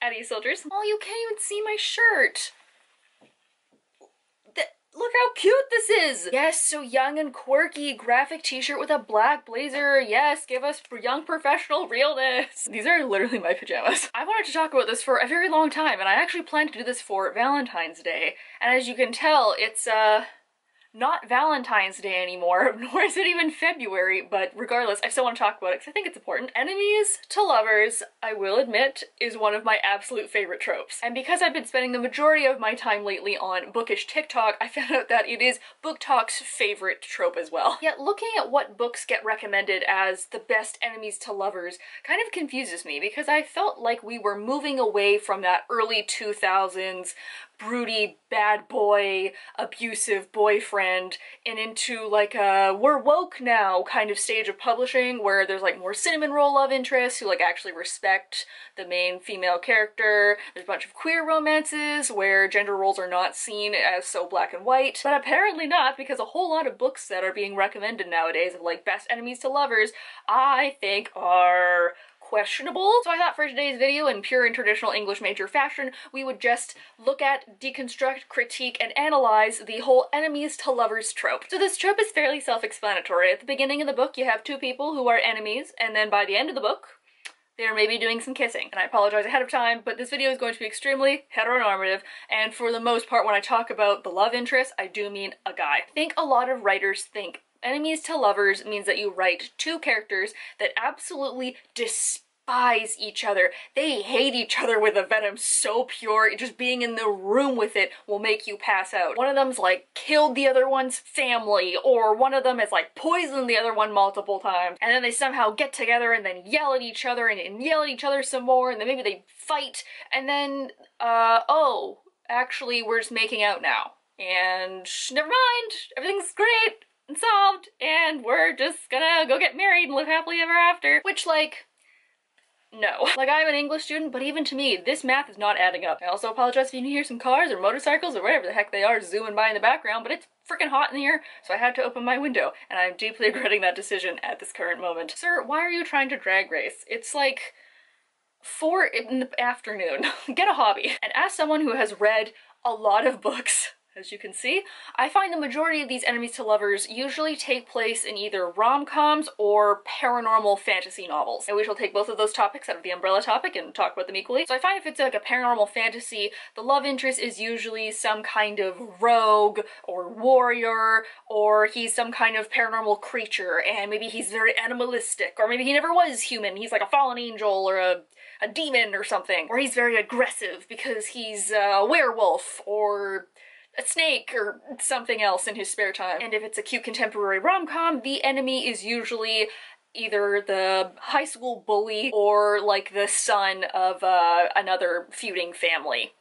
Addy Soldiers. Oh, you can't even see my shirt. Look how cute this is! Yes, so young and quirky, graphic t-shirt with a black blazer. Yes, give us young professional realness. These are literally my pajamas. I wanted to talk about this for a very long time, and I actually planned to do this for Valentine's Day. And as you can tell, it's, not Valentine's Day anymore, nor is it even February, but regardless, I still want to talk about it because I think it's important. Enemies to lovers, I will admit, is one of my absolute favorite tropes. And because I've been spending the majority of my time lately on bookish TikTok, I found out that it is Book Talk's favorite trope as well. Yet looking at what books get recommended as the best enemies to lovers kind of confuses me because I felt like we were moving away from that early 2000s broody, bad boy, abusive boyfriend and into like a we're woke now kind of stage of publishing where there's like more cinnamon roll love interests who like actually respect the main female character. There's a bunch of queer romances where gender roles are not seen as so black and white, but apparently not, because a whole lot of books that are being recommended nowadays of like best enemies to lovers I think are questionable. So I thought for today's video, in pure and traditional English major fashion, we would just look at, deconstruct, critique, and analyze the whole enemies to lovers trope. So this trope is fairly self-explanatory. At the beginning of the book, you have two people who are enemies, and then by the end of the book, they're maybe doing some kissing. And I apologize ahead of time, but this video is going to be extremely heteronormative, and for the most part, when I talk about the love interest, I do mean a guy. I think a lot of writers think enemies to lovers means that you write two characters that absolutely despise each other. They hate each other with a venom so pure, just being in the room with it will make you pass out. One of them's like killed the other one's family, or one of them has like poisoned the other one multiple times, and then they somehow get together and then yell at each other and yell at each other some more, and then maybe they fight, and then, oh, actually we're just making out now. And never mind, everything's great and solved, and we're just gonna go get married and live happily ever after. Which, like, no. Like, I'm an English student, but even to me, this math is not adding up. I also apologize if you can hear some cars or motorcycles or whatever the heck they are zooming by in the background, but it's freaking hot in here, so I had to open my window, and I'm deeply regretting that decision at this current moment. Sir, why are you trying to drag race? It's like 4 in the afternoon. Get a hobby. And as someone who has read a lot of books, as you can see, I find the majority of these enemies to lovers usually take place in either rom-coms or paranormal fantasy novels. And we shall take both of those topics out of the umbrella topic and talk about them equally. So I find if it's like a paranormal fantasy, the love interest is usually some kind of rogue or warrior, or he's some kind of paranormal creature, and maybe he's very animalistic, or maybe he never was human, he's like a fallen angel or a demon or something, or he's very aggressive because he's a werewolf or a snake or something else in his spare time. And if it's a cute contemporary rom-com, the enemy is usually either the high school bully or like the son of another feuding family.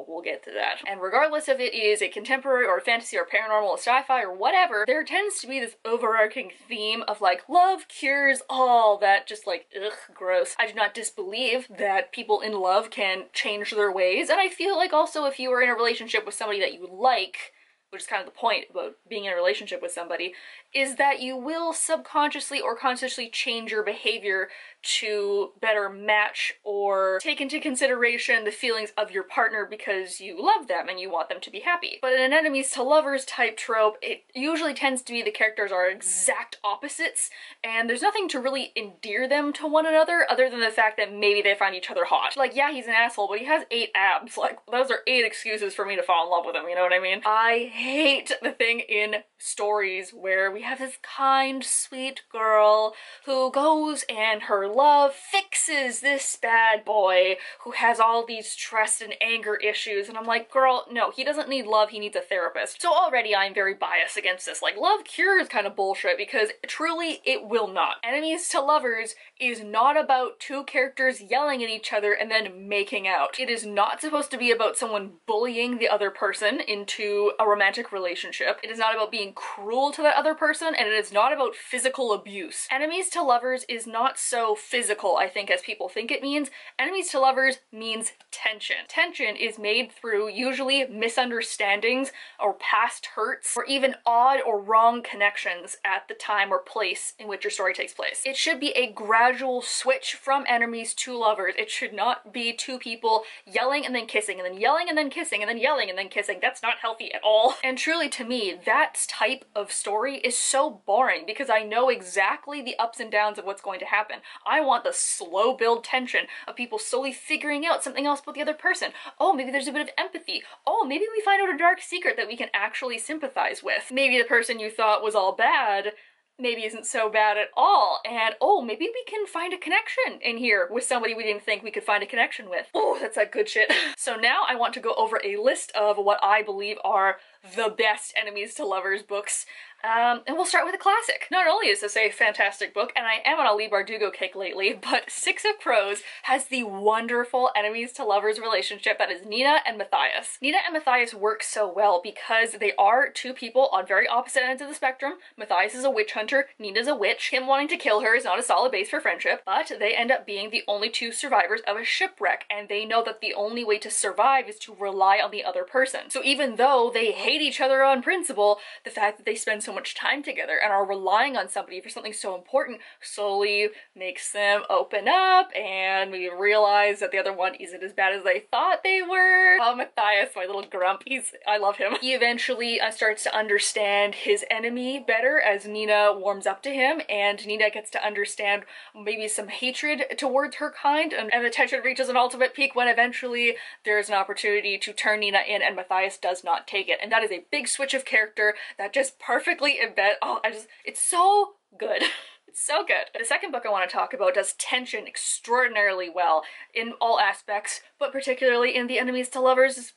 We'll get to that. And regardless if it is a contemporary or a fantasy or paranormal or sci-fi or whatever, there tends to be this overarching theme of like, love cures all, that just like, ugh, gross. I do not disbelieve that people in love can change their ways, and I feel like also if you are in a relationship with somebody that you like, which is kind of the point about being in a relationship with somebody, is that you will subconsciously or consciously change your behavior to better match or take into consideration the feelings of your partner because you love them and you want them to be happy. But in an enemies to lovers type trope, it usually tends to be the characters are exact opposites, and there's nothing to really endear them to one another other than the fact that maybe they find each other hot. Like, yeah, he's an asshole, but he has 8 abs. Like, those are 8 excuses for me to fall in love with him, you know what I mean? I hate the thing in stories where we have this kind, sweet girl who goes and her love fixes this bad boy who has all these trust and anger issues, and I'm like, girl, no, he doesn't need love, he needs a therapist. So already I'm very biased against this. Like, love cures kind of bullshit, because truly it will not. Enemies to lovers is not about two characters yelling at each other and then making out. It is not supposed to be about someone bullying the other person into a romantic relationship. It is not about being cruel to that other person, and it is not about physical abuse. Enemies to lovers is not so physical, I think, as people think it means. Enemies to lovers means tension. Tension is made through usually misunderstandings or past hurts or even odd or wrong connections at the time or place in which your story takes place. It should be a gradual switch from enemies to lovers. It should not be two people yelling and then kissing and then yelling and then kissing and then yelling and then kissing. That's not healthy at all. And truly to me, that type of story is so boring because I know exactly the ups and downs of what's going to happen. I want the slow build tension of people slowly figuring out something else about the other person. Oh, maybe there's a bit of empathy. Oh, maybe we find out a dark secret that we can actually sympathize with. Maybe the person you thought was all bad maybe isn't so bad at all, and oh, maybe we can find a connection in here with somebody we didn't think we could find a connection with. Oh, that's that good shit. So now I want to go over a list of what I believe are the best enemies to lovers books. And we'll start with a classic. Not only is this a fantastic book, and I am on a Leigh Bardugo kick lately, but Six of Crows has the wonderful enemies to lovers relationship that is Nina and Matthias. Nina and Matthias work so well because they are two people on very opposite ends of the spectrum. Matthias is a witch hunter, Nina's a witch. Him wanting to kill her is not a solid base for friendship, but they end up being the only two survivors of a shipwreck, and they know that the only way to survive is to rely on the other person. So even though they hate each other on principle, the fact that they spend so much time together and are relying on somebody for something so important slowly makes them open up and we realize that the other one isn't as bad as they thought they were. Oh, Matthias, my little grump, I love him. He eventually starts to understand his enemy better as Nina warms up to him, and Nina gets to understand maybe some hatred towards her kind, and the tension reaches an ultimate peak when eventually there's an opportunity to turn Nina in and Matthias does not take it. And that is a big switch of character that just perfectly it's so good. It's so good. The second book I want to talk about does tension extraordinarily well in all aspects, but particularly in the enemies to lovers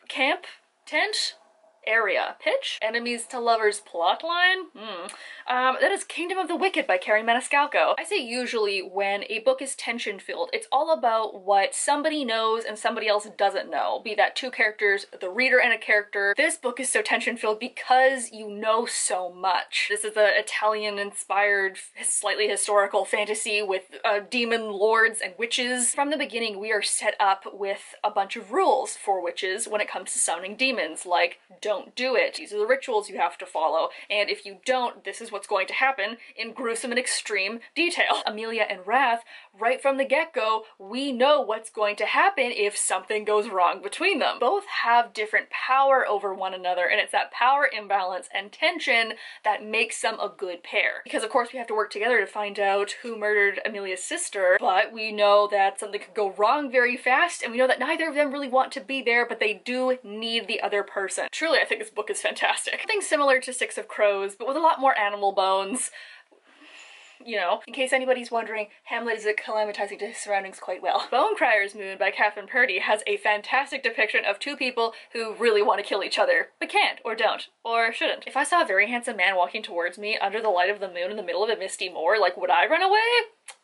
camp, tent, area, pitch, enemies to lovers plotline. That is Kingdom of the Wicked by Carrie Maniscalco. I say usually when a book is tension filled, it's all about what somebody knows and somebody else doesn't know, be that two characters, the reader and a character. This book is so tension filled because you know so much. This is an Italian inspired, slightly historical fantasy with demon lords and witches. From the beginning, we are set up with a bunch of rules for witches when it comes to summoning demons, like don't do it. These are the rituals you have to follow, and if you don't, this is what's going to happen in gruesome and extreme detail. Amelia and Wrath, right from the get-go, we know what's going to happen if something goes wrong between them. Both have different power over one another, and it's that power imbalance and tension that makes them a good pair. Because of course we have to work together to find out who murdered Amelia's sister, but we know that something could go wrong very fast, and we know that neither of them really want to be there, but they do need the other person. Truly, I think this book is fantastic. Something similar to Six of Crows, but with a lot more animal bones. You know, in case anybody's wondering, Hamlet is acclimatizing to his surroundings quite well. Bonecryer's Moon by Catherine Purdy has a fantastic depiction of two people who really want to kill each other, but can't, or don't, or shouldn't. If I saw a very handsome man walking towards me under the light of the moon in the middle of a misty moor, like, would I run away?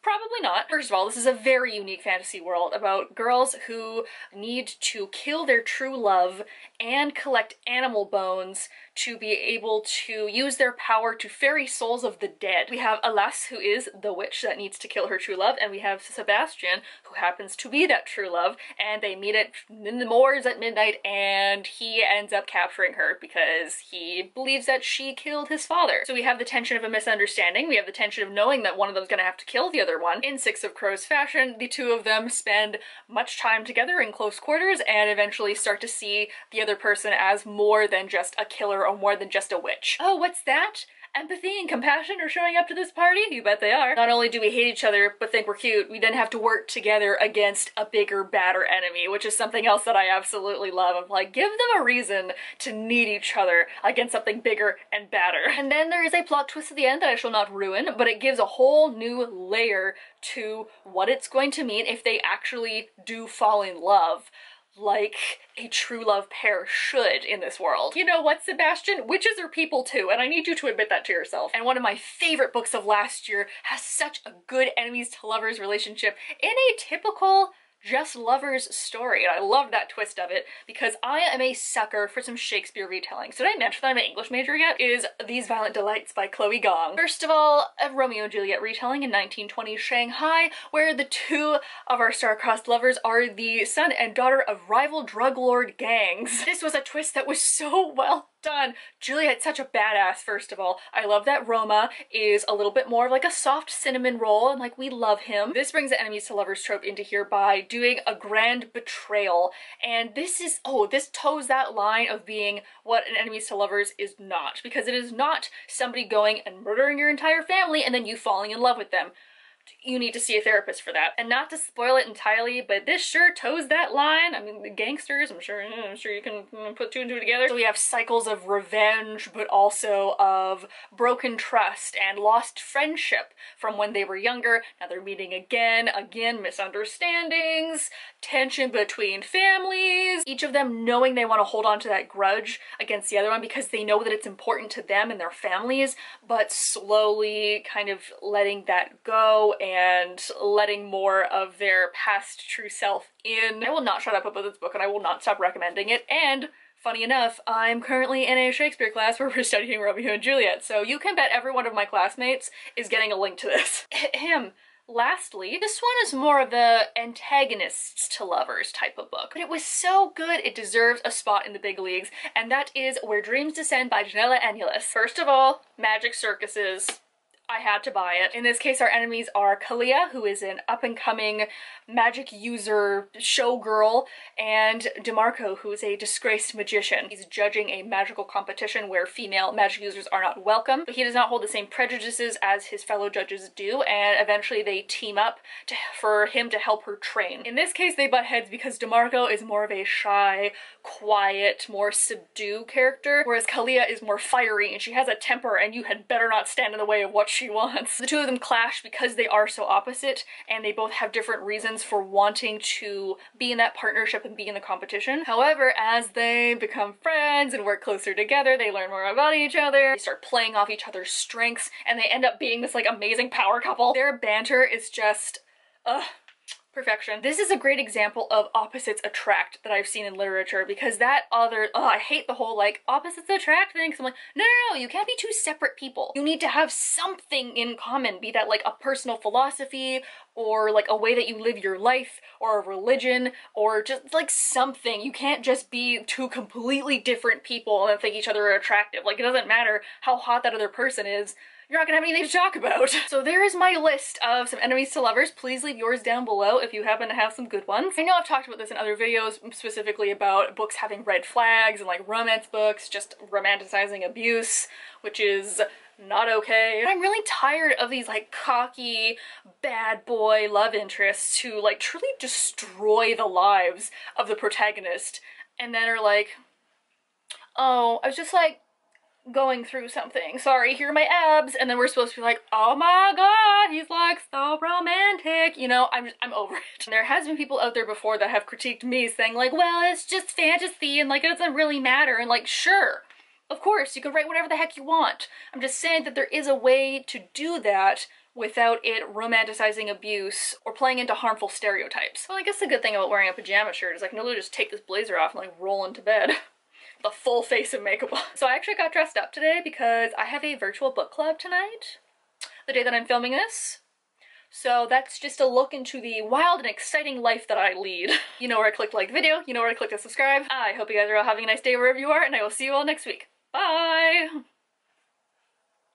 Probably not. First of all, this is a very unique fantasy world about girls who need to kill their true love and collect animal bones to be able to use their power to ferry souls of the dead. We have Alas, who is the witch that needs to kill her true love, and we have Sebastian, who happens to be that true love, and they meet in the moors at midnight, and he ends up capturing her because he believes that she killed his father. So we have the tension of a misunderstanding, we have the tension of knowing that one of them's gonna have to kill the other one. In Six of Crows fashion, the two of them spend much time together in close quarters and eventually start to see the other person as more than just a killer or more than just a witch. Oh, what's that? Empathy and compassion are showing up to this party? You bet they are. Not only do we hate each other, but think we're cute, we then have to work together against a bigger, badder enemy, which is something else that I absolutely love. I'm like, give them a reason to need each other against something bigger and badder. And then there is a plot twist at the end that I shall not ruin, but it gives a whole new layer to what it's going to mean if they actually do fall in love, like a true love pair should in this world. You know what, Sebastian? Witches are people too, and I need you to admit that to yourself. And one of my favorite books of last year has such a good enemies to lovers relationship in a typical just lovers story. And I love that twist of it because I am a sucker for some Shakespeare retellings. Did I mention that I'm an English major yet? Is These Violent Delights by Chloe Gong. First of all, a Romeo and Juliet retelling in 1920 Shanghai, where the two of our star-crossed lovers are the son and daughter of rival drug lord gangs. This was a twist that was so well done. Juliet's such a badass, first of all. I love that Roma is a little bit more of like a soft cinnamon roll, and like we love him. This brings the enemies to lovers trope into here by doing a grand betrayal, and this is, oh, this toes that line of being what an enemies to lovers is not, because it is not somebody going and murdering your entire family and then you falling in love with them. You need to see a therapist for that. And not to spoil it entirely, but this sure toes that line. I mean, the gangsters, I'm sure you can put two and two together. So we have cycles of revenge, but also of broken trust and lost friendship from when they were younger. Now they're meeting again, misunderstandings, tension between families, each of them knowing they want to hold on to that grudge against the other one because they know that it's important to them and their families, but slowly kind of letting that go and letting more of their past true self in. I will not shut up about this book and I will not stop recommending it. And funny enough, I'm currently in a Shakespeare class where we're studying Romeo and Juliet, so you can bet every one of my classmates is getting a link to this. Lastly, this one is more of the antagonists to lovers type of book, but it was so good it deserves a spot in the big leagues, and that is Where Dreams Descend by Janella Annulus. First of all, magic circuses. I had to buy it. In this case, our enemies are Kalia, who is an up-and-coming magic user showgirl, and DeMarco, who is a disgraced magician. He's judging a magical competition where female magic users are not welcome, but he does not hold the same prejudices as his fellow judges do, and eventually they team up for him to help her train. In this case, they butt heads because DeMarco is more of a shy, quiet, more subdued character, whereas Kalia is more fiery and she has a temper and you had better not stand in the way of what she wants. The two of them clash because they are so opposite and they both have different reasons for wanting to be in that partnership and be in the competition. However, as they become friends and work closer together, they learn more about each other, they start playing off each other's strengths, and they end up being this like amazing power couple. Their banter is just, perfection. This is a great example of opposites attract that I've seen in literature, because that other, I hate the whole like opposites attract thing, 'cause I'm like, no, you can't be two separate people. You need to have something in common, be that like a personal philosophy or like a way that you live your life or a religion or just like something. You can't just be two completely different people and think each other are attractive. Like, it doesn't matter how hot that other person is. You're not gonna have anything to talk about. So there is my list of some enemies to lovers. Please leave yours down below if you happen to have some good ones. I know I've talked about this in other videos, specifically about books having red flags and like romance books, just romanticizing abuse, which is not okay. I'm really tired of these like cocky bad boy love interests who like truly destroy the lives of the protagonist and then are like, oh, I was just like going through something. Sorry, here are my abs. And then we're supposed to be like, oh my god, he's like so romantic. You know, I'm over it. And there has been people out there before that have critiqued me saying like, well, it's just fantasy and like it doesn't really matter. And like, sure, of course, you can write whatever the heck you want. I'm just saying that there is a way to do that without it romanticizing abuse or playing into harmful stereotypes. Well, I guess the good thing about wearing a pajama shirt is I can literally just take this blazer off and like roll into bed. The full face of makeup on. So I actually got dressed up today because I have a virtual book club tonight, the day that I'm filming this. So that's just a look into the wild and exciting life that I lead. You know where to click to like the video, you know where to click to subscribe. I hope you guys are all having a nice day wherever you are, and I will see you all next week. Bye!